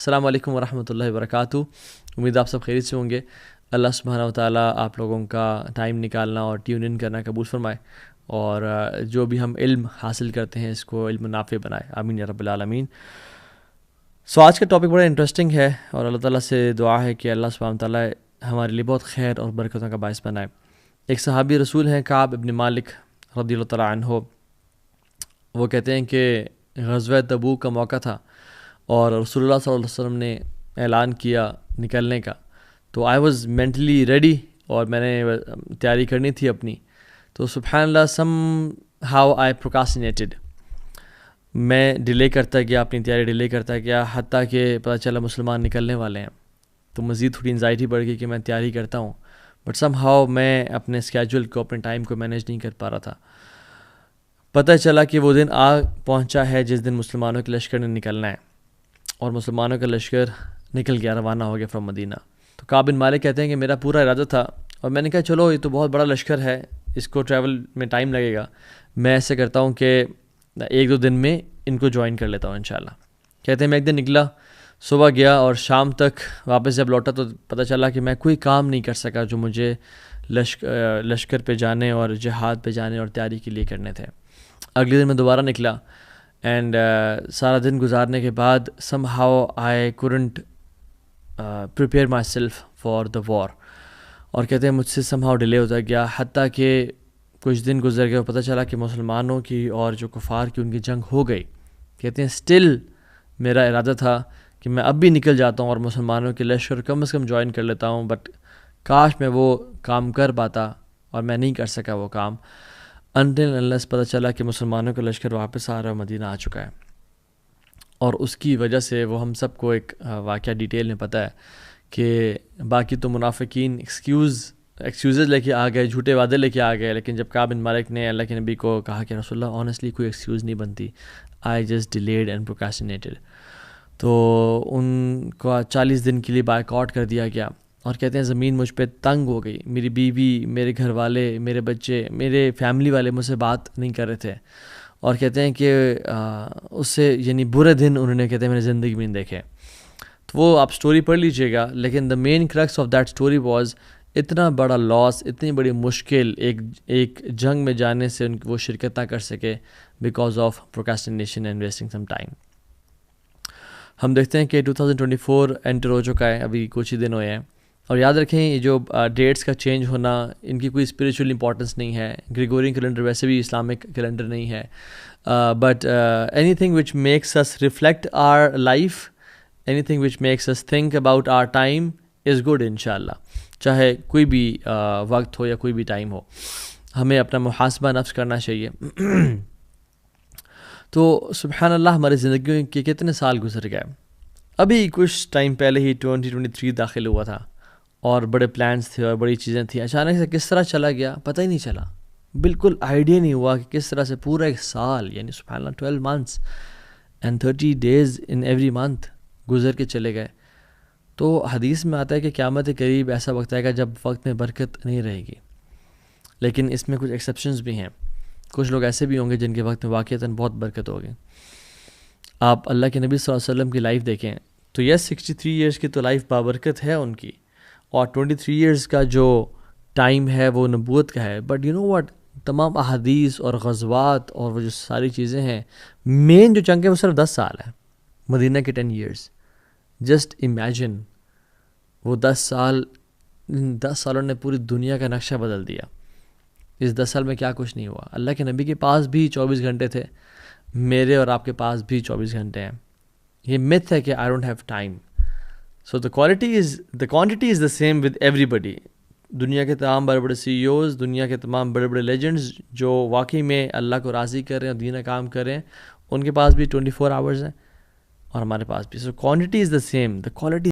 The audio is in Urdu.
السلام علیکم ورحمۃ اللہ وبرکاتہ. امید آپ سب خیریت سے ہوں گے. اللہ سبحانہ و تعالیٰ آپ لوگوں کا ٹائم نکالنا اور ٹیون ان کرنا قبول فرمائے, اور جو بھی ہم علم حاصل کرتے ہیں اس کو علم نافع بنائے. آمین یا رب العالمین. سو آج کا ٹاپک بڑا انٹرسٹنگ ہے, اور اللہ تعالیٰ سے دعا ہے کہ اللہ سبحانہ و تعالیٰ ہمارے لیے بہت خیر اور برکتوں کا باعث بنائے. ایک صحابی رسول ہیں کعب ابن مالک رضی اللہ تعالیٰ عنہ. وہ کہتے ہیں کہ غزوہ تبوک کا موقع تھا اور رسول اللہ صلی اللہ علیہ وسلم نے اعلان کیا نکلنے کا, تو آئی واز مینٹلی ریڈی اور میں نے تیاری کرنی تھی اپنی. تو سبحان اللہ سم ہاؤ آئی پروکاسٹینیٹڈ, میں ڈیلے کرتا گیا, اپنی تیاری ڈیلے کرتا گیا, حتیٰ کہ پتہ چلا مسلمان نکلنے والے ہیں. تو مزید تھوڑی انزائٹی بڑھ گئی کہ میں تیاری کرتا ہوں, بٹ سم ہاؤ میں اپنے اسکیجول کو, اپنے ٹائم کو مینیج نہیں کر پا رہا تھا. پتہ چلا کہ وہ دن آ پہنچا ہے جس دن مسلمانوں کے لشکر نے نکلنا ہے, اور مسلمانوں کا لشکر نکل گیا, روانہ ہو گیا فرام مدینہ. تو کعب بن مالک کہتے ہیں کہ میرا پورا ارادہ تھا, اور میں نے کہا چلو یہ تو بہت بڑا لشکر ہے, اس کو ٹریول میں ٹائم لگے گا, میں ایسے کرتا ہوں کہ ایک دو دن میں ان کو جوائن کر لیتا ہوں انشاءاللہ. کہتے ہیں میں ایک دن نکلا, صبح گیا اور شام تک واپس جب لوٹا تو پتہ چلا کہ میں کوئی کام نہیں کر سکا جو مجھے لشکر پہ جانے اور جہاد پہ جانے اور تیاری کے لیے کرنے تھے. اگلے دن میں دوبارہ نکلا, اینڈ سارا دن گزارنے کے بعد some how I couldn't prepare myself for the war. اور کہتے ہیں مجھ سے سم ہاؤ ڈیلے ہوتا گیا, حتیٰ کہ کچھ دن گزر گئے اور پتہ چلا کہ مسلمانوں کی اور جو کفار کی ان کی جنگ ہو گئی. کہتے ہیں اسٹل میرا ارادہ تھا کہ میں اب بھی نکل جاتا ہوں اور مسلمانوں کے لشکر کم از کم جوائن کر لیتا ہوں, بٹ کاش میں وہ کام کر پاتا, اور میں نہیں کر سکا وہ کام until unless پتہ چلا کہ مسلمانوں کا لشکر واپس آ رہا ہے, مدینہ آ چکا ہے. اور اس کی وجہ سے وہ ہم سب کو ایک واقعہ ڈیٹیل میں پتہ ہے کہ باقی تو منافقین ایکسکیوزز لے کے آ گئے, جھوٹے وعدے لے کے آ گئے, لیکن جب کعب بن مالک نے اللہ کے نبی کو کہا کہ رسول اللہ آنیسٹلی کوئی ایکسکیوز نہیں بنتی, آئی جسٹ ڈیلیڈ اینڈ پروکاسٹینیٹڈ, تو ان کو 40 دن کے لیے بائیک آؤٹ کر دیا گیا. اور کہتے ہیں زمین مجھ پہ تنگ ہو گئی, میری بیوی, میرے گھر والے, میرے بچے, میرے فیملی والے مجھ سے بات نہیں کر رہے تھے. اور کہتے ہیں کہ اس سے یعنی برے دن انہوں نے کہتے ہیں میری زندگی میں نہیں دیکھے. تو وہ آپ سٹوری پڑھ لیجئے گا, لیکن the main crux of that story was اتنا بڑا لاس, اتنی بڑی مشکل ایک جنگ میں جانے سے وہ شرکت نہ کر سکے because of procrastination and wasting some time. ہم دیکھتے ہیں کہ 2024 انٹر ہو چکا ہے, ابھی کچھ ہی دن ہوئے ہیں, اور یاد رکھیں یہ جو ڈیٹس کا چینج ہونا ان کی کوئی اسپریچول امپورٹنس نہیں ہے. گریگورین کیلنڈر ویسے بھی اسلامک کیلنڈر نہیں ہے, but anything which makes us reflect our life, anything which makes us think about our time is good انشاءاللہ. چاہے کوئی بھی وقت ہو یا کوئی بھی ٹائم ہو, ہمیں اپنا محاسبہ نفس کرنا چاہیے. تو سبحان اللہ ہماری زندگیوں کے کتنے سال گزر گئے. ابھی کچھ ٹائم پہلے ہی 2023 داخل ہوا تھا, اور بڑے پلانس تھے اور بڑی چیزیں تھیں, اچانک سے کس طرح چلا گیا پتہ ہی نہیں چلا, بالکل آئیڈیا نہیں ہوا کہ کس طرح سے پورا ایک سال, یعنی سبحان اللہ 12 months and 30 days in every month گزر کے چلے گئے. تو حدیث میں آتا ہے کہ قیامت قریب ایسا وقت آئے گا جب وقت میں برکت نہیں رہے گی, لیکن اس میں کچھ ایکسیپشنز بھی ہیں. کچھ لوگ ایسے بھی ہوں گے جن کے وقت میں واقعتاً بہت برکت ہوگی. آپ اللہ کے نبی صلی اللہ علیہ وسلم کی لائف دیکھیں تو یس 63 ایئرس کی تو لائف بابرکت ہے ان کی, اور 23 ایئرس کا جو ٹائم ہے وہ نبوت کا ہے, بٹ یو نو واٹ, تمام احادیث اور غزوات اور وہ جو ساری چیزیں ہیں, مین جو چنک ہے وہ صرف 10 سال ہے, مدینہ کے 10 ایئرس. جسٹ امیجن وہ 10 سالوں نے پوری دنیا کا نقشہ بدل دیا. اس 10 سال میں کیا کچھ نہیں ہوا. اللہ کے نبی کے پاس بھی 24 گھنٹے تھے, میرے اور آپ کے پاس بھی 24 گھنٹے ہیں. یہ myth ہے کہ I don't have time. So the quantity is the same with everybody. دنیا کے تمام بڑے بڑے CEOs, دنیا کے تمام بڑے بڑے لیجنڈز جو واقعی میں اللہ کو راضی کر رہے ہیں اور دین کام کر رہے ہیں, ان کے پاس بھی 24 hours ہیں اور ہمارے پاس بھی. So quantity is the same, the quality